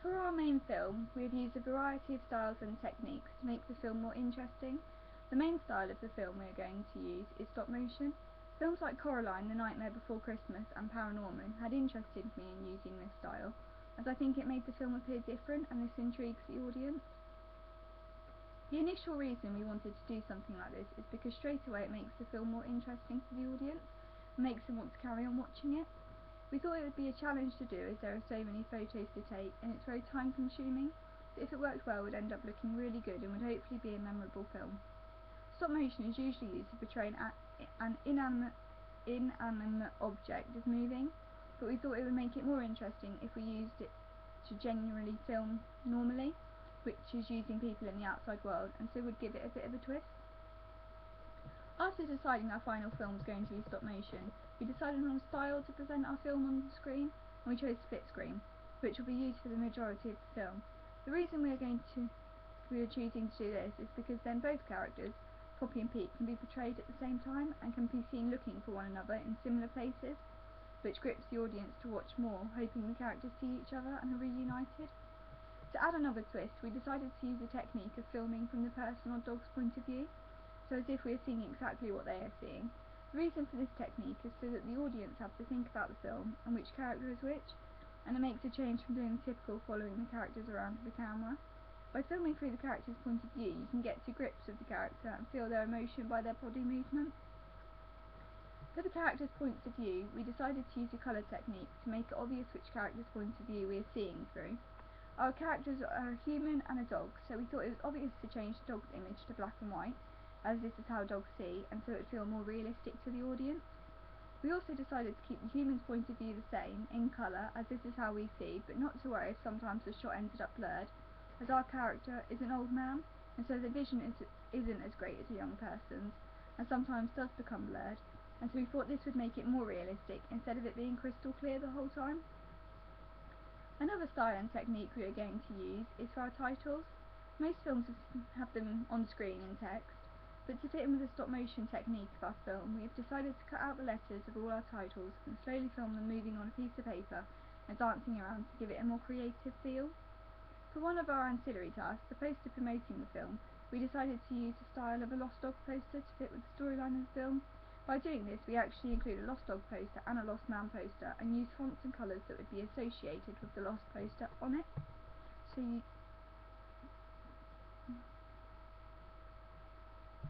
For our main film, we have used a variety of styles and techniques to make the film more interesting. The main style of the film we are going to use is stop motion. Films like Coraline, The Nightmare Before Christmas and Paranorman had interested me in using this style, as I think it made the film appear different and this intrigues the audience. The initial reason we wanted to do something like this is because straight away it makes the film more interesting for the audience and makes them want to carry on watching it. We thought it would be a challenge to do as there are so many photos to take and it's very time consuming, but if it worked well it would end up looking really good and would hopefully be a memorable film. Stop motion is usually used to portray an inanimate object as moving, but we thought it would make it more interesting if we used it to genuinely film normally, which is using people in the outside world, and so would give it a bit of a twist. After deciding our final film was going to be stop motion, we decided on a style to present our film on the screen, and we chose split screen, which will be used for the majority of the film. The reason we are choosing to do this is because then both characters, Poppy and Pete, can be portrayed at the same time and can be seen looking for one another in similar places, which grips the audience to watch more, hoping the characters see each other and are reunited. To add another twist, we decided to use the technique of filming from the person or dog's point of view, so as if we are seeing exactly what they are seeing. The reason for this technique is so that the audience have to think about the film and which character is which, and it makes a change from doing the typical following the characters around the camera. By filming through the character's point of view, you can get to grips with the character and feel their emotion by their body movement. For the characters' points of view, we decided to use a colour technique to make it obvious which character's point of view we are seeing through. Our characters are a human and a dog, so we thought it was obvious to change the dog's image to black and white, as this is how dogs see, and so it would feel more realistic to the audience. We also decided to keep the human's point of view the same, in colour, as this is how we see, but not to worry if sometimes the shot ended up blurred, as our character is an old man, and so the vision isn't as great as a young person's, and sometimes does become blurred, and so we thought this would make it more realistic, instead of it being crystal clear the whole time. Another style and technique we are going to use is for our titles. Most films have them on screen in text, but to fit in with the stop motion technique of our film, we have decided to cut out the letters of all our titles and slowly film them moving on a piece of paper and dancing around to give it a more creative feel. For one of our ancillary tasks, the poster promoting the film, we decided to use the style of a lost dog poster to fit with the storyline of the film. By doing this, we actually include a lost dog poster and a lost man poster and use fonts and colours that would be associated with the lost poster on it. So